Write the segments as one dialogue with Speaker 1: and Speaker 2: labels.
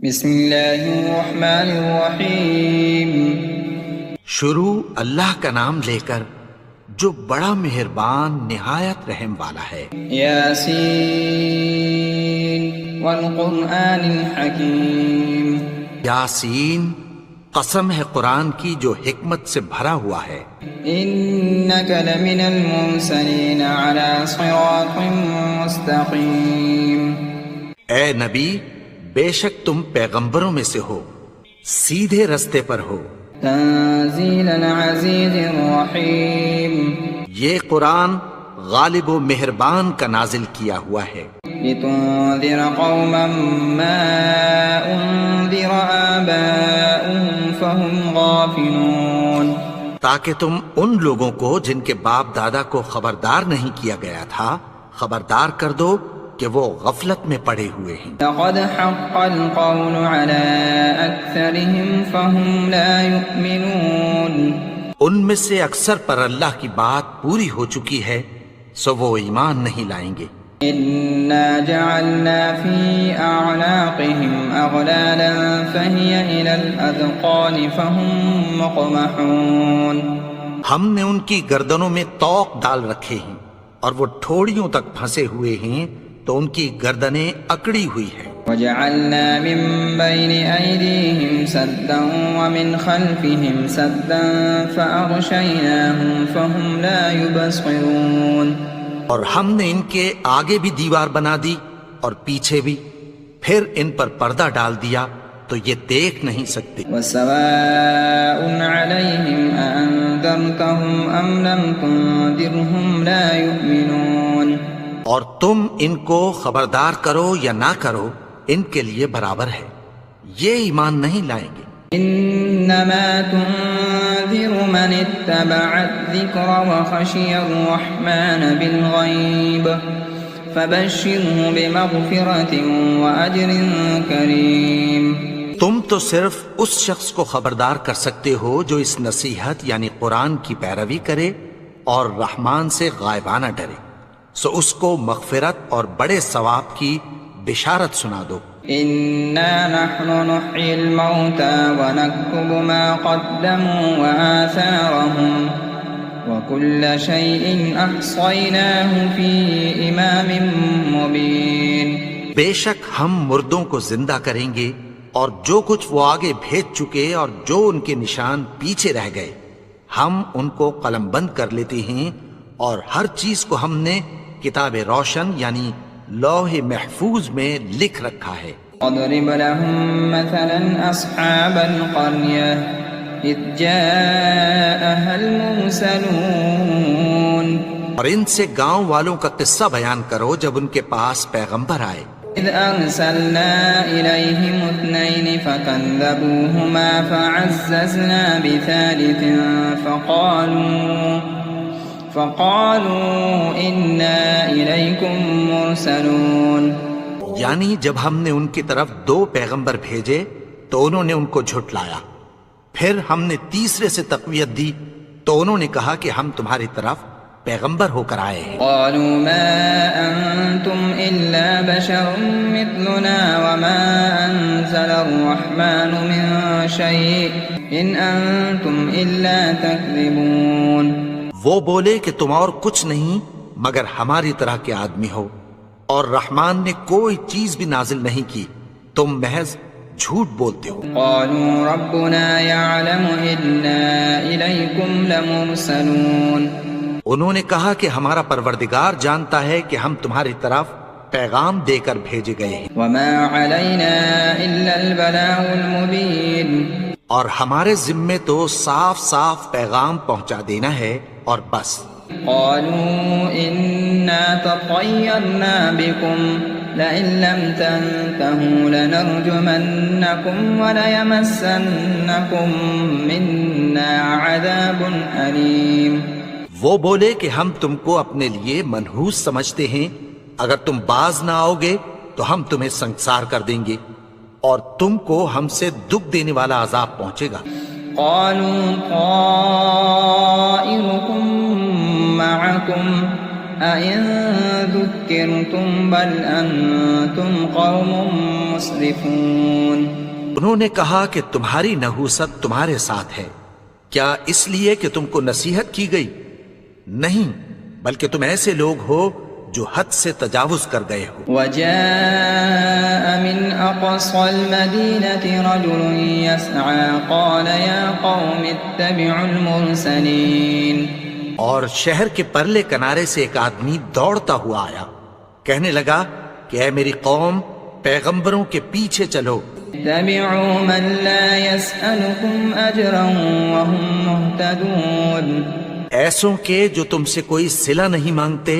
Speaker 1: بسم اللہ الرحمن الرحیم
Speaker 2: شروع اللہ کا نام لے کر جو بڑا مہربان نہایت رحم والا ہے۔
Speaker 1: یاسین والقرآن الحکیم
Speaker 2: یاسین، قسم ہے قرآن کی جو حکمت سے بھرا ہوا ہے۔
Speaker 1: انک لمن المرسلین علی صراط مستقیم
Speaker 2: اے نبی، بے شک تم پیغمبروں میں سے ہو، سیدھے رستے پر ہو۔
Speaker 1: تنزیل العزیز الرحیم
Speaker 2: یہ قرآن غالب و مہربان کا نازل کیا ہوا ہے۔
Speaker 1: لتنذر قوما ما انذر آباؤهم فهم غافلون
Speaker 2: تاکہ تم ان لوگوں کو جن کے باپ دادا کو خبردار نہیں کیا گیا تھا خبردار کر دو کہ وہ غفلت میں پڑے ہوئے ہیں۔
Speaker 1: لقد حق القول على أكثرهم فهم لا يؤمنون
Speaker 2: ان میں سے اکثر پر اللہ کی بات پوری ہو چکی ہے سو وہ ایمان نہیں لائیں گے۔
Speaker 1: إنا جعلنا في أعناقهم أغلالا فهي إلى الأذقان فهم مقمحون
Speaker 2: ہم نے ان کی گردنوں میں طوق ڈال رکھے ہیں اور وہ ٹھوڑیوں تک پھنسے ہوئے ہیں تو ان کی گردنیں اکڑی ہوئی ہیں۔
Speaker 1: وجعلنا من بين أيديهم سدا ومن خلفهم سدا فأغشيناهم فهم لا يبصرون
Speaker 2: اور ہم نے ان کے آگے بھی دیوار بنا دی اور پیچھے بھی، پھر ان پر پردہ ڈال دیا تو یہ دیکھ نہیں سکتے۔
Speaker 1: وسواء عليهم أأنذرتهم أم لم تنذرهم لا يؤمنون
Speaker 2: اور تم ان کو خبردار کرو یا نہ کرو ان کے لیے برابر ہے، یہ ایمان نہیں لائیں گے۔
Speaker 1: انما تنذر من اتبع الذکر وخشی الرحمن بالغیب فبشره بمغفرت واجر کریم
Speaker 2: تم تو صرف اس شخص کو خبردار کر سکتے ہو جو اس نصیحت یعنی قرآن کی پیروی کرے اور رحمان سے غائبانہ ڈرے، سو اس کو مغفرت اور بڑے ثواب کی بشارت سنا دو۔
Speaker 1: انا نحن نحيي الموتى ونكتب ما قدموا وآثارهم وكل شيء احصيناه في امام مبين
Speaker 2: بے شک ہم مردوں کو زندہ کریں گے اور جو کچھ وہ آگے بھیج چکے اور جو ان کے نشان پیچھے رہ گئے ہم ان کو قلم بند کر لیتے ہیں، اور ہر چیز کو ہم نے کتاب روشن یعنی لوح محفوظ میں لکھ رکھا ہے۔
Speaker 1: اضرب لهم مثلا اصحاب القرية اذ جاءها المرسلون
Speaker 2: اور ان سے گاؤں والوں کا قصہ بیان کرو جب ان کے پاس پیغمبر آئے۔
Speaker 1: اذ ارسلنا اليهم اثنين فكذبوهما فعززنا بثالث فقالوا انا اليكم مرسلون
Speaker 2: یعنی جب ہم نے ان کی طرف دو پیغمبر بھیجے تو انہوں نے ان کو جھٹلایا، پھر ہم نے تیسرے سے تقویت دی تو انہوں نے کہا کہ ہم تمہاری طرف پیغمبر ہو کر آئے ہیں۔
Speaker 1: قالوا ما انتم الا بشر مثلنا وما انزل الرحمن من شيء ان انتم الا تكذبون
Speaker 2: وہ بولے کہ تم اور کچھ نہیں مگر ہماری طرح کے آدمی ہو، اور رحمان نے کوئی چیز بھی نازل نہیں کی، تم محض جھوٹ بولتے ہو۔
Speaker 1: قالوا ربنا يعلم إنا إليكم لمرسلون
Speaker 2: انہوں نے کہا کہ ہمارا پروردگار جانتا ہے کہ ہم تمہاری طرف پیغام دے کر بھیجے گئے ہیں،
Speaker 1: وما علينا إلا البلاغ المبين
Speaker 2: اور ہمارے ذمے تو صاف صاف پیغام پہنچا دینا ہے اور بس۔
Speaker 1: قالوا إنا تطيرنا بكم لئن لم تنتهوا لنرجمنكم وليمسنكم منا عذاب أليم
Speaker 2: وہ بولے کہ ہم تم کو اپنے لیے منحوس سمجھتے ہیں، اگر تم باز نہ آؤ گے تو ہم تمہیں سنگسار کر دیں گے اور تم کو ہم سے دکھ دینے والا عذاب پہنچے گا۔
Speaker 1: قالوا طائركم معكم أَإِن ذُكِّرْتُم بَلْ أَنتُمْ قَوْمٌ مُسْرِفُونَ۔
Speaker 2: انہوں نے کہا کہ تمہاری نحوست تمہارے ساتھ ہے، کیا اس لیے کہ تم کو نصیحت کی گئی؟ نہیں، بلکہ تم ایسے لوگ ہو جو حد سے تجاوز کر گئے ہو۔
Speaker 1: وَجَاءَ مِنْ أَقْصَى الْمَدِينَةِ رَجُلٌ يَسْعَى قَالَ يَا قَوْمِ اتَّبِعُوا الْمُرْسَلِينَ،
Speaker 2: اور شہر کے پرلے کنارے سے ایک آدمی دوڑتا ہوا آیا، کہنے لگا کہ اے میری قوم، پیغمبروں کے پیچھے چلو۔
Speaker 1: اتَّبِعُوا مَن لَّا يَسْأَلُكُمْ أَجْرًا وَهُم مُّهْتَدُونَ،
Speaker 2: ایسوں کے جو تم سے کوئی صلہ نہیں مانگتے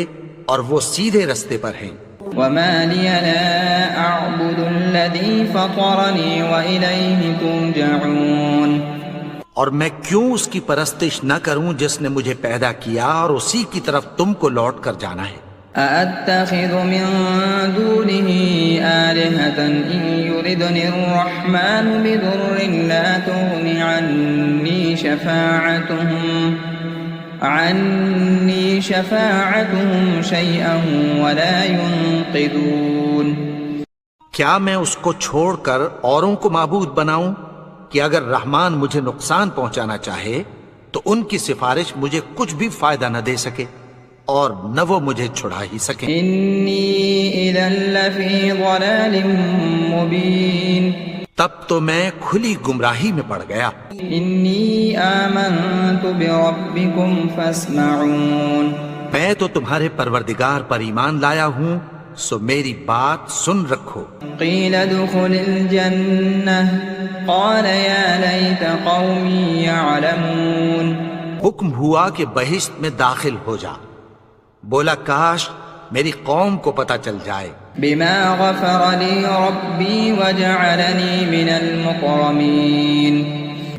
Speaker 2: اور وہ سیدھے رستے پر ہیں۔
Speaker 1: وَمَا لِيَ لَا أَعْبُدُ الَّذِي فَطَرَنِي وَإِلَيْهِ تُرْجَعُونَ،
Speaker 2: اور میں کیوں اس کی پرستش نہ کروں جس نے مجھے پیدا کیا اور اسی کی طرف تم کو لوٹ کر جانا ہے۔
Speaker 1: أَأَتَّخِذُ مِن دُونِهِ آلِهَةً إِن يُرِدْنِ الرَّحْمَٰنُ بِضُرٍّ لَّا تُغْنِ عنِّي شَفَاعَتُهُمْ شَيْئًا وَلَا يُنقِذُونَ۔
Speaker 2: کیا میں اس کو چھوڑ کر اوروں کو معبود بناؤں کہ اگر رحمان مجھے نقصان پہنچانا چاہے تو ان کی سفارش مجھے کچھ بھی فائدہ نہ دے سکے اور نہ وہ مجھے چھڑا ہی سکیں۔
Speaker 1: إِنِّي إِذًا لَّفِي ضَلَالٍ مُّبِينٍ،
Speaker 2: تب تو میں کھلی گمراہی میں پڑ گیا۔
Speaker 1: إِنِّي آمَنتُ بِرَبِّكُمْ فَاسْمَعُونِ،
Speaker 2: میں تو تمہارے پروردگار پر ایمان لایا ہوں، سو میری بات سن رکھو۔
Speaker 1: قِيلَ ادْخُلِ الْجَنَّةَ قَالَ يَا لَيْتَ قَوْمِي يَعْلَمُونَ،
Speaker 2: حکم ہوا کہ بہشت میں داخل ہو جا، بولا کاش میری قوم کو پتہ چل جائے۔
Speaker 1: بِمَا غَفَرَ لِي رَبِّي وَجَعَلَنِي مِنَ الْمُكْرَمِينَ،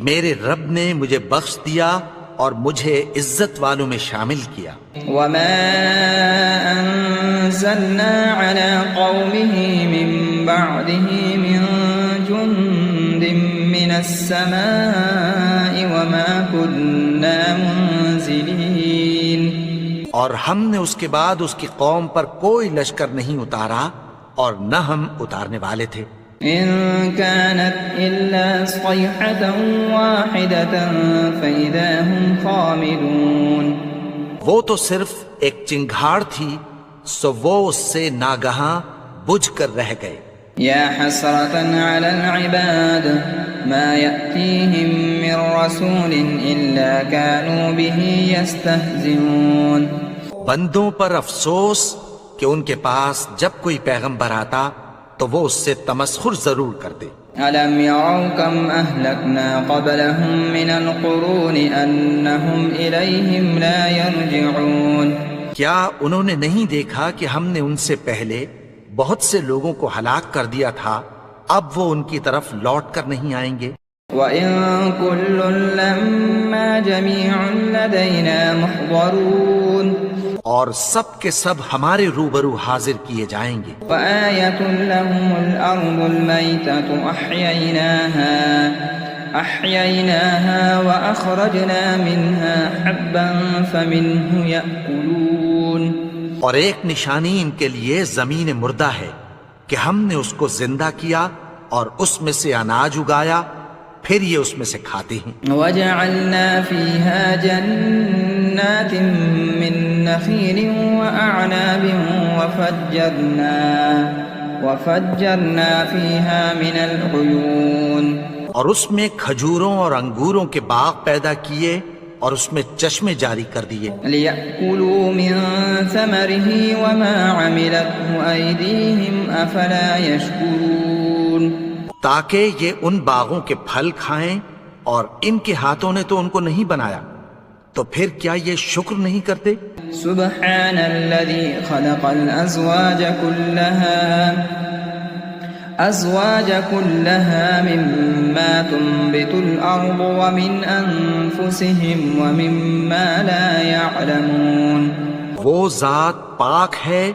Speaker 2: میرے رب نے مجھے بخش دیا اور مجھے عزت والوں میں شامل کیا۔
Speaker 1: وَمَا أَنزَلْنَا عَلَىٰ قَوْمِهِ مِن بَعْدِهِ مِن جُندٍ مِّنَ السَّمَاءِ وَمَا كُنَّا مُنزِلِينَ،
Speaker 2: اور ہم نے اس کے بعد اس کی قوم پر کوئی لشکر نہیں اتارا اور نہ ہم اتارنے والے تھے۔
Speaker 1: إِن كَانَتْ إِلَّا صَيْحَةً وَاحِدَةً فَإِذَا هُمْ خَامِدُونَ،
Speaker 2: وہ تو صرف ایک چنگھاڑ تھی، سو وہ اس سے ناگہاں بجھ کر رہ گئے۔
Speaker 1: يَا حَسْرَةً عَلَى الْعِبَادِ مَا يَأْتِيهِم مِّن رَّسُولٍ إِلَّا كَانُوا بِهِ يَسْتَهْزِئُونَ،
Speaker 2: بندوں پر افسوس کہ ان کے پاس جب کوئی پیغمبر آتا تو وہ اس سے تمسخر ضرور کرتے۔
Speaker 1: أَلَمْ يَرَوْا كَمْ أَهْلَكْنَا قَبْلَهُم مِّنَ الْقُرُونِ أَنَّهُمْ إِلَيْهِمْ لَا يَرْجِعُونَ، کیا
Speaker 2: انہوں نے نہیں دیکھا کہ ہم نے ان سے پہلے بہت سے لوگوں کو ہلاک کر دیا تھا، اب وہ ان کی طرف لوٹ کر نہیں آئیں گے۔
Speaker 1: وَإِن كُلٌّ لَّمَّا جَمِيعٌ لَّدَيْنَا مُحْضَرُونَ،
Speaker 2: اور سب کے سب ہمارے روبرو حاضر کیے جائیں گے۔
Speaker 1: وَآيَةٌ لَّهُمُ الْأَرْضُ الْمَيْتَةُ أَحْيَيْنَاهَا وَأَخْرَجْنَا مِنْهَا حَبًّا فَمِنْهُ يَأْكُلُونَ،
Speaker 2: اور ایک نشانی ان کے لیے زمین مردہ ہے کہ ہم نے اس کو زندہ کیا اور اس میں سے اناج اگایا، پھر یہ اس میں سے کھاتے ہیں۔
Speaker 1: وَجَعَلْنَا فِيهَا جَنَّاتٍ مِّن نَّخِيلٍ وَأَعْنَابٍ وَفَجَّرْنَا فِيهَا مِنَ الْعُيُونِ،
Speaker 2: اور اس میں کھجوروں اور انگوروں کے باغ پیدا کیے اور اس میں چشمے جاری کر دیے۔
Speaker 1: لِيَأْكُلُوا مِن ثَمَرِهِ وَمَا عَمِلَتْهُ أَيْدِيهِمْ أَفَلَا يَشْكُرُونَ،
Speaker 2: تاکہ یہ ان باغوں کے پھل کھائیں اور ان کے ہاتھوں نے تو ان کو نہیں بنایا، تو پھر کیا یہ شکر نہیں کرتے؟
Speaker 1: سبحان الذي خلق الأزواج كلها مما تنبت الأرض ومن أنفسهم ومما لا يعلمون،
Speaker 2: وہ ذات پاک ہے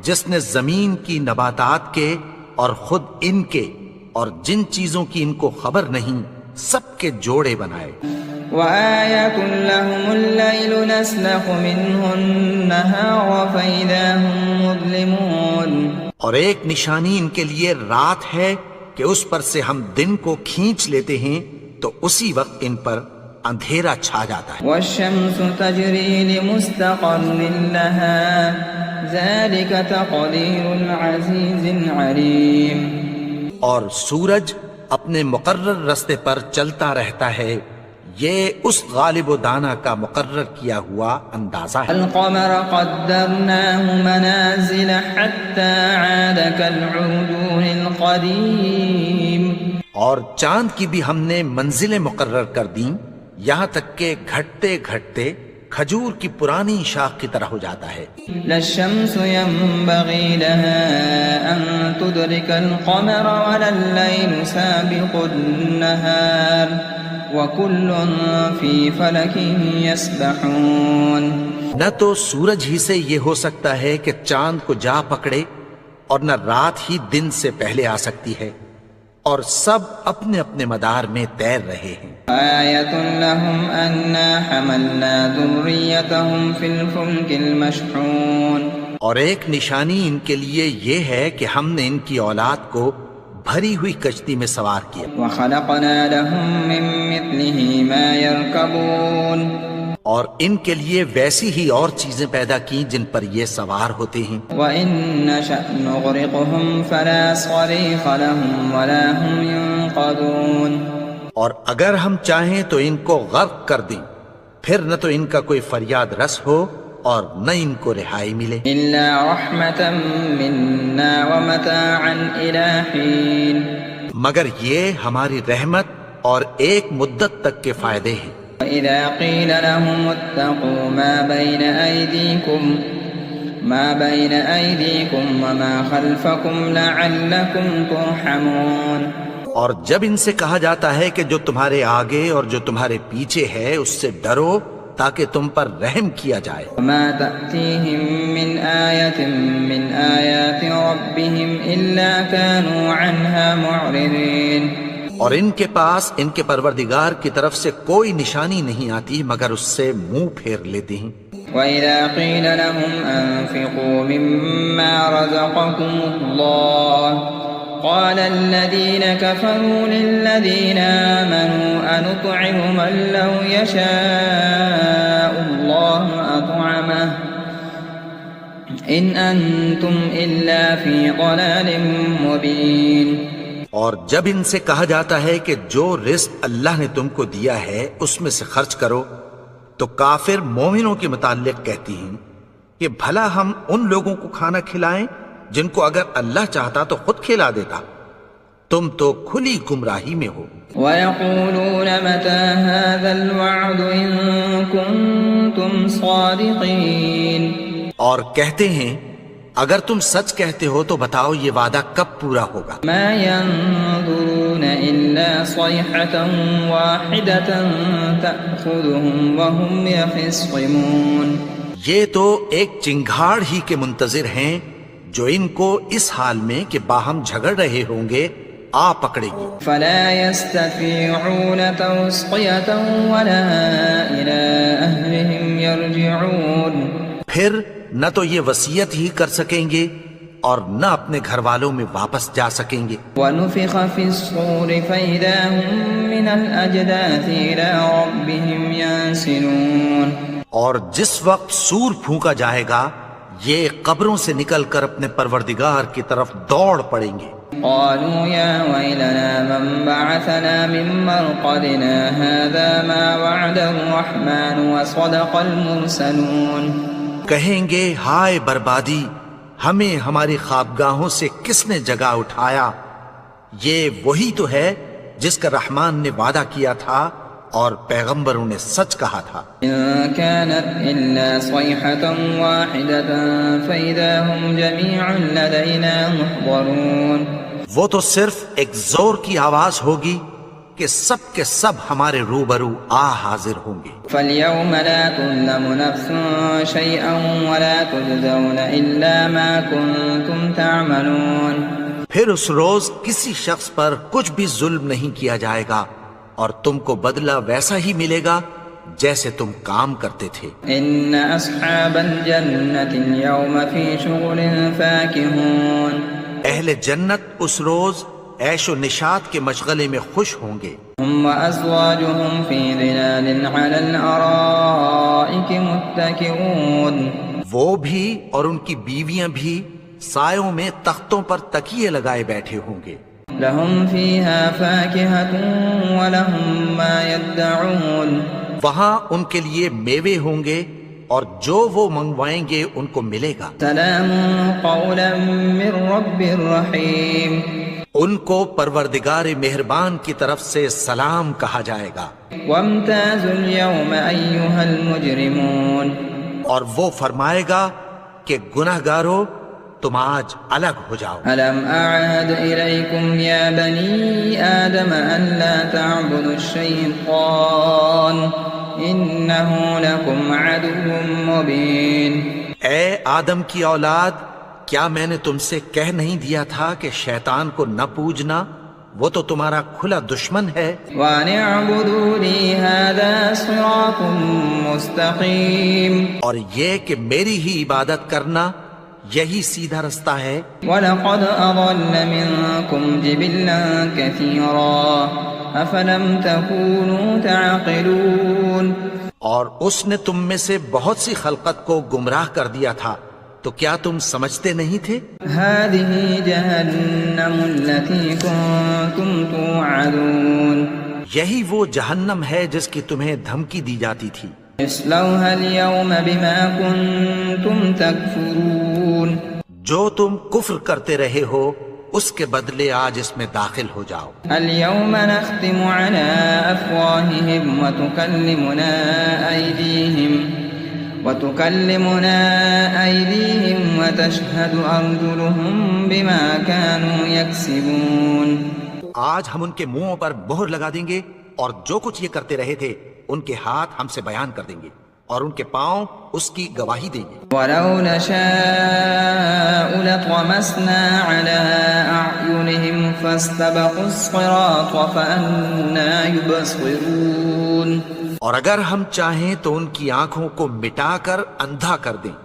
Speaker 2: جس نے زمین کی نباتات کے اور خود ان کے اور جن چیزوں کی ان کو خبر نہیں سب کے جوڑے بنائے.
Speaker 1: وآية لهم الليل نسلخ منه النهار فإذا هم مظلمون.
Speaker 2: اور ایک نشانی ان کے لیے رات ہے کہ اس پر سے ہم دن کو کھینچ لیتے ہیں تو اسی وقت ان پر اندھیرا چھا جاتا ہے.
Speaker 1: والشمس تجري لمستقر لها ذلك تقدير العزيز العليم.
Speaker 2: اور سورج اپنے مقرر رستے پر چلتا رہتا ہے، یہ اس غالب و دانا کا مقرر کیا ہوا اندازہ ہے.
Speaker 1: القمر قدرناه منازل حتى عاد كالعرجون القديم.
Speaker 2: اور چاند کی بھی ہم نے منزلیں مقرر کر دیں یہاں تک کہ گھٹتے گھٹتے کھجور کی پرانی شاخ کی طرح ہو جاتا ہے.
Speaker 1: لا الشمس ينبغي لها أن تدرك القمر ولا الليل سابق النهار وكل في فلك يسبحون.
Speaker 2: نہ تو سورج ہی سے یہ ہو سکتا ہے کہ چاند کو جا پکڑے اور نہ رات ہی دن سے پہلے آ سکتی ہے، اور سب اپنے اپنے مدار میں تیر رہے ہیں.
Speaker 1: آیۃ لہم انا حملنا ذریتہم فی الفلک المشحون.
Speaker 2: اور ایک نشانی ان کے لیے یہ ہے کہ ہم نے ان کی اولاد کو بھری ہوئی کشتی میں سوار کیا.
Speaker 1: وخلقنا لہم من مثلہ ما يرکبون.
Speaker 2: اور ان کے لیے ویسی ہی اور چیزیں پیدا کی جن پر یہ سوار ہوتے ہیں.
Speaker 1: وَإِن نَّشَأْ نُغْرِقْهُمْ فَلَا صَرِيخَ لَهُمْ وَلَا هُمْ يُنقَذُونَ.
Speaker 2: اور اگر ہم چاہیں تو ان کو غرق کر دیں، پھر نہ تو ان کا کوئی فریاد رس ہو اور نہ ان کو رہائی ملے.
Speaker 1: إِلَّا رَحْمَةً مِنَّا وَمَتَاعًا إِلَىٰ حِينٍ.
Speaker 2: مگر یہ ہماری رحمت اور ایک مدت تک کے فائدے ہیں.
Speaker 1: وَإِذَا قِيلَ لَهُمُ اتَّقُوا مَا بَيْنَ أَيْدِيكُمْ وَمَا خَلْفَكُمْ لَعَلَّكُمْ تُرْحَمُونَ. اور
Speaker 2: جب ان سے کہا جاتا ہے کہ جو تمہارے آگے اور جو تمہارے پیچھے ہے اس سے ڈرو تاکہ تم پر رحم کیا جائے.
Speaker 1: وَمَا تَأْتِيهِم مِّنْ آيَةٍ مِّنْ آيَاتِ رَبِّهِمْ إِلَّا كَانُوا عَنْهَا مُعْرِضِينَ.
Speaker 2: اور ان کے پاس ان کے پروردگار کی طرف سے کوئی نشانی نہیں آتی مگر اس سے منہ پھیر لیتے ہیں.
Speaker 1: وَإِذَا قِيلَ لَهُمْ أَنفِقُوا مِمَّا رَزَقَكُمُ اللَّهُ قَالَ الَّذِينَ كَفَرُوا لِلَّذِينَ آمَنُوا أَنُطْعِمُ مَن لَّوْ يَشَاءُ اللَّهُ أَطْعَمَهُ إِنْ أَنتُمْ إِلَّا فِي ضَلَالٍ مُّبِينٍ.
Speaker 2: اور جب ان سے کہا جاتا ہے کہ جو رزق اللہ نے تم کو دیا ہے اس میں سے خرچ کرو تو کافر مومنوں کے متعلق کہتی ہیں کہ بھلا ہم ان لوگوں کو کھانا کھلائیں جن کو اگر اللہ چاہتا تو خود کھلا دیتا. تم تو کھلی گمراہی میں ہو.
Speaker 1: وَيَقُولُونَ مَتَى هَذَا الْوَعْدُ إِن كُنتُمْ صَادِقِينَ.
Speaker 2: اور کہتے ہیں اگر تم سچ کہتے ہو تو بتاؤ یہ وعدہ کب پورا ہوگا.
Speaker 1: ما ينظرون إلا صيحة واحدة تأخذهم وهم يخصمون.
Speaker 2: یہ تو ایک چنگھاڑ ہی کے منتظر ہیں جو ان کو اس حال میں کہ باہم جھگڑ رہے ہوں گے آ پکڑے گی.
Speaker 1: فلا يستطيعون توصية ولا إلى أهلهم يرجعون.
Speaker 2: پھر نہ تو یہ وصیت ہی کر سکیں گے اور نہ اپنے گھر والوں میں واپس جا سکیں گے.
Speaker 1: وَنُفِخَ فِي الصُّورِ فَإِذَا هُم مِّنَ الْأَجْدَاثِ إِلَىٰ رَبِّهِمْ يَنسِلُونَ.
Speaker 2: اور جس وقت سور پھونکا جائے گا یہ قبروں سے نکل کر اپنے پروردگار کی طرف دوڑ پڑیں گے.
Speaker 1: قالوا يا ويلنا من بعثنا من مرقدنا هذا ما وعد الرحمن وصدق المرسلون.
Speaker 2: کہیں گے ہائے بربادی، ہمیں ہماری خوابگاہوں سے کس نے جگا اٹھایا، یہ وہی تو ہے جس کا رحمان نے وعدہ کیا تھا اور پیغمبروں نے سچ کہا تھا.
Speaker 1: إن كانت إلا صيحة واحدة فإذا هم جميع لدينا محضرون.
Speaker 2: وہ تو صرف ایک زور کی آواز ہوگی کہ سب کے سب ہمارے روبرو حاضر ہوں گے.
Speaker 1: فَالْيَوْمَ لَا تُظْلَمُ نَفْسٌ شَيْئًا وَلَا تُجْزَوْنَ إِلَّا مَا كُنتُمْ تَعْمَلُونَ.
Speaker 2: پھر اس روز کسی شخص پر کچھ بھی ظلم نہیں کیا جائے گا اور تم کو بدلہ ویسا ہی ملے گا جیسے تم کام کرتے تھے۔
Speaker 1: إن أصحاب الجنة اليوم في شغل فاكهون
Speaker 2: اہل جنت اس روز عیش و نشاط کے مشغلے میں خوش ہوں گے۔
Speaker 1: هم وأزواجهم في ظلال على الأرائك متكئون
Speaker 2: وہ بھی اور ان کی بیویاں بھی سایوں میں تختوں پر تکیے لگائے بیٹھے ہوں گے۔
Speaker 1: لهم فيها فاكهة ولهم ما يدعون
Speaker 2: وہاں ان کے لیے میوے ہوں گے اور جو وہ منگوائیں گے ان کو ملے گا۔
Speaker 1: سلام قولا من رب رحیم
Speaker 2: ان کو پروردگار مہربان کی طرف سے سلام کہا جائے گا۔
Speaker 1: وامتازوا اليوم أيها المجرمون
Speaker 2: اور وہ فرمائے گا کہ گناہگارو تم آج الگ ہو جاؤ۔
Speaker 1: ألم أعهد إليكم يا بني آدم أن لا تعبدوا الشيطان إنه لكم عدو مبين
Speaker 2: اے آدم کی اولاد، کیا میں نے تم سے کہہ نہیں دیا تھا کہ شیطان کو نہ پوجنا، وہ تو تمہارا کھلا دشمن ہے۔
Speaker 1: وأن اعبدوا لي هذا صراط مستقيم
Speaker 2: اور یہ کہ میری ہی عبادت کرنا یہی سیدھا رستہ ہے۔
Speaker 1: وَلَقَدْ أَضَلَّ مِنكُمْ جِبِلًّا كَثِيرًا أَفَلَمْ تَكُونُوا تَعْقِلُونَ
Speaker 2: اور اس نے تم میں سے بہت سی خلقت کو گمراہ کر دیا تھا، تو کیا تم سمجھتے نہیں تھے؟
Speaker 1: هَذِهِ جَهَنَّمُ الَّتِي كُنتُمْ تُوعَدُونَ
Speaker 2: یہی وہ جہنم ہے جس کی تمہیں دھمکی دی جاتی تھی۔
Speaker 1: اصلوها اليوم بما كنتم تكفرون
Speaker 2: جو تم کفر کرتے رہے ہو اس کے بدلے آج اس میں داخل ہو جاؤ۔
Speaker 1: اليوم نختم على أفواههم وتكلمنا أيديهم وتشهد أرجلهم بما كانوا يكسبون
Speaker 2: آج ہم ان کے منہوں پر مہر لگا دیں گے اور جو کچھ یہ کرتے رہے تھے ان کے ہاتھ ہم سے بیان کر دیں گے اور ان کے پاؤں اس کی گواہی دیں گے۔
Speaker 1: وَلَوْ نَشَاءُ لَطْمَسْنَا عَلَىٰ أَعْيُنِهِمْ فَاسْتَبَقُوا الصِّرَاطَ فَأَنَّىٰ يُبْصِرُونَ
Speaker 2: اور اگر ہم چاہیں تو ان کی آنکھوں کو مٹا کر اندھا کر دیں،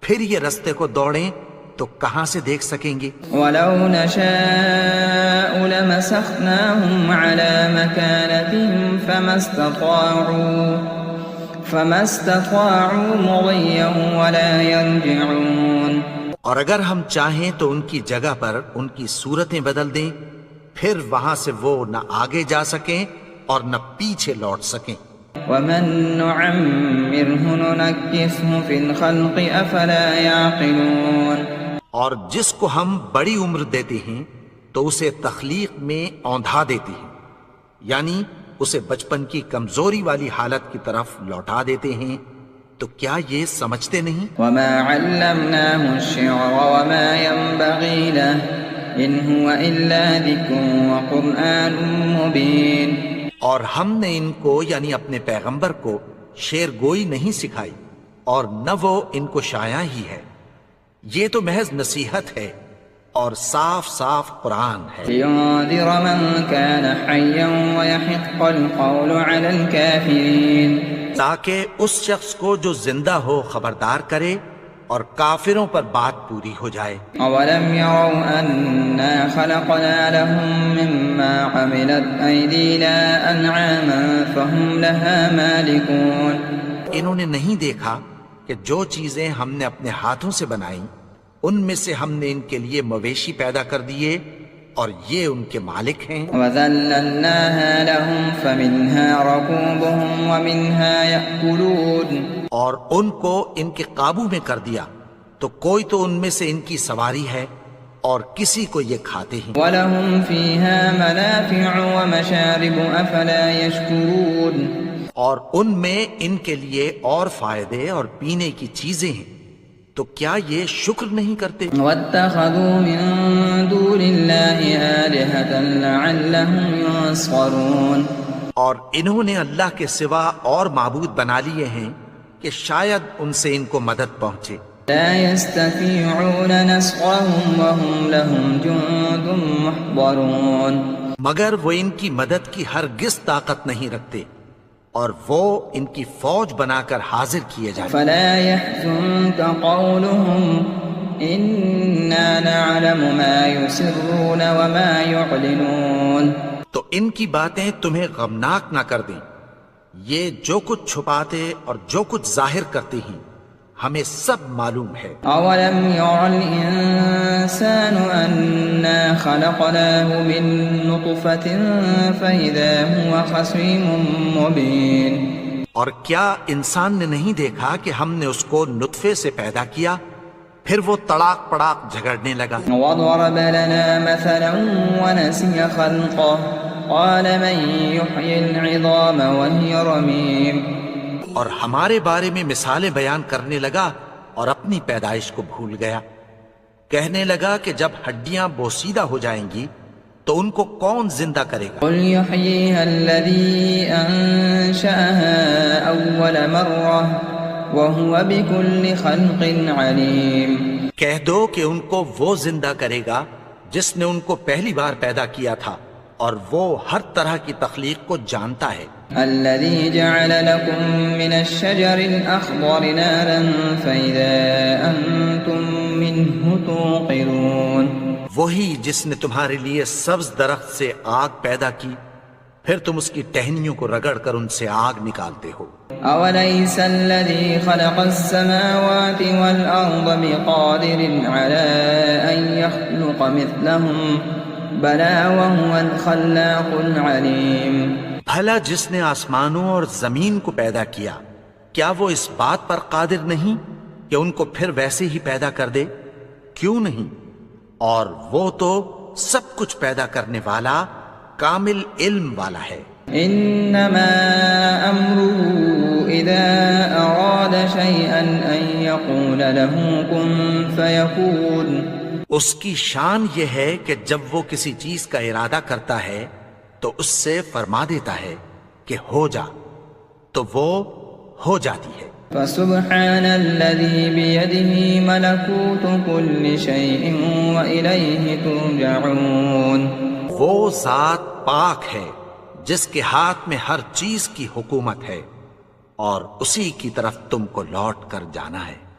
Speaker 2: پھر یہ رستے کو دوڑیں تو کہاں سے دیکھ سکیں گے۔
Speaker 1: وَلَوْ نَشَاءُ لَمَسَخْنَاهُمْ عَلَىٰ مَكَانَتِهِمْ فَمَا اسْتَطَاعُوا مُضِيًّا وَلَا يَرْجِعُونَ
Speaker 2: اور اگر ہم چاہیں تو ان کی جگہ پر ان کی صورتیں بدل دیں، پھر وہاں سے وہ نہ آگے جا سکیں اور نہ پیچھے لوٹ سکیں۔
Speaker 1: وَمَن نُّعَمِّرْهُ نُنَكِّسْهُ فِي الْخَلْقِ أَفَلَا يَعْقِلُونَ
Speaker 2: اور جس کو ہم بڑی عمر دیتے ہیں تو اسے تخلیق میں اوندھا دیتے ہیں، یعنی اسے بچپن کی کمزوری والی حالت کی طرف لوٹا دیتے ہیں، تو کیا یہ سمجھتے نہیں؟
Speaker 1: وَمَا عَلَّمْنَاهُ الشِّعْرَ وَمَا يَنبَغِي لَهُ إِنْ هُوَ إِلَّا ذِكْرٌ وَقُرْآنٌ مُّبِينٌ
Speaker 2: اور ہم نے ان کو یعنی اپنے پیغمبر کو شعر گوئی نہیں سکھائی اور نہ وہ ان کو شایع ہی ہے، یہ تو محض نصیحت ہے اور صاف صاف قرآن ہے۔
Speaker 1: لِيُنذِرَ مَن كَانَ حَيًّا وَيَحِقَّ الْقَوْلُ عَلَى الْكَافِرِينَ
Speaker 2: تاکہ اس شخص کو جو زندہ ہو خبردار کرے اور کافروں پر بات پوری ہو جائے۔
Speaker 1: أَوَلَمْ يَرَوْا أَنَّا خَلَقْنَا لَهُم مِّمَّا عَمِلَتْ أَيْدِينَا أَنْعَامًا فَهُمْ لَهَا مَالِكُونَ
Speaker 2: انہوں نے نہیں دیکھا کہ جو چیزیں ہم نے اپنے ہاتھوں سے بنائیں ان میں سے ہم نے ان کے لیے مویشی پیدا کر دیے اور یہ ان کے مالک ہیں۔
Speaker 1: وَذَلَّلْنَاهَا لَهُمْ فَمِنْهَا رَكُوبُهُمْ وَمِنْهَا يَأْكُلُونَ
Speaker 2: اور ان کو ان کے قابو میں کر دیا تو کوئی تو ان میں سے ان کی سواری ہے اور کسی کو یہ کھاتے ہیں۔
Speaker 1: وَلَهُمْ فِيهَا مَنَافِعُ وَمَشَارِبُ أَفَلَا يَشْكُرُونَ
Speaker 2: اور ان میں ان کے لیے اور فائدے اور پینے کی چیزیں ہیں، تو کیا یہ شکر نہیں کرتے؟
Speaker 1: وَاتَّخَذُوا مِن دُونِ اللَّهِ آلِهَةً لَعَلَّهُمْ يُنصَرُونَ
Speaker 2: اور انہوں نے اللہ کے سوا اور معبود بنا لیے ہیں کہ شاید ان سے ان کو مدد پہنچے۔
Speaker 1: لا يستطيعون نصرهم وهم لهم جند محضرون
Speaker 2: مگر وہ ان کی مدد کی ہرگز طاقت نہیں رکھتے اور وہ ان کی فوج بنا کر حاضر کیے جائیں۔
Speaker 1: فلا يحزنك قولهم إنا نعلم ما يسرون وما يعلنون۔
Speaker 2: تو ان کی باتیں تمہیں غمناک نہ کر دیں، یہ جو کچھ چھپاتے اور جو کچھ ظاہر کرتے ہیں ہمیں سب معلوم ہے۔
Speaker 1: أولم ير الإنسان أنا خلقناه من نطفة فإذا هو خصيم مبين۔
Speaker 2: اور کیا انسان نے نہیں دیکھا کہ ہم نے اس کو نطفے سے پیدا کیا پھر وہ تڑاک پڑاک جھگڑنے لگا۔
Speaker 1: وضرب لنا مثلا ونسي خلقه قال من يحيي العظام وهي رميم۔
Speaker 2: اور ہمارے بارے میں مثالیں بیان کرنے لگا اور اپنی پیدائش کو بھول گیا، کہنے لگا کہ جب ہڈیاں بوسیدہ ہو جائیں گی تو ان کو کون زندہ کرے گا؟
Speaker 1: قل يحييها الذي أنشأها أول مرة وهو بكل خلق عليم۔
Speaker 2: کہہ دو کہ ان کو وہ زندہ کرے گا جس نے ان کو پہلی بار پیدا کیا تھا اور وہ ہر طرح کی تخلیق کو جانتا ہے۔
Speaker 1: الذي جعل لكم من الشجر الأخضر نارا فإذا أنتم منه توقدون۔
Speaker 2: وہی جس نے تمہارے لیے سبز درخت سے آگ پیدا کی پھر تم اس کی ٹہنیوں کو رگڑ کر ان سے آگ نکالتے ہو۔
Speaker 1: أوليس الذي خلق السماوات والأرض بقادر على أن يخلق مثلهم بلى وهو الخلاق العليم۔
Speaker 2: بھلا جس نے آسمانوں اور زمین کو پیدا کیا کیا وہ اس بات پر قادر نہیں کہ ان کو پھر ویسے ہی پیدا کر دے؟ کیوں نہیں؟ اور وہ تو سب کچھ پیدا کرنے والا کامل علم والا ہے۔
Speaker 1: انما امره اذا اراد شيئا ان يقول له كن فيكون۔
Speaker 2: اس کی شان یہ ہے کہ جب وہ کسی چیز کا ارادہ کرتا ہے تو اس سے فرما دیتا ہے کہ ہو جا، تو وہ ہو جاتی ہے۔
Speaker 1: فسبحان الذي بيده ملكوت كل شيء وإليه ترجعون۔
Speaker 2: وہ ذات پاک ہے جس کے ہاتھ میں ہر چیز کی حکومت ہے اور اسی کی طرف تم کو لوٹ کر جانا ہے۔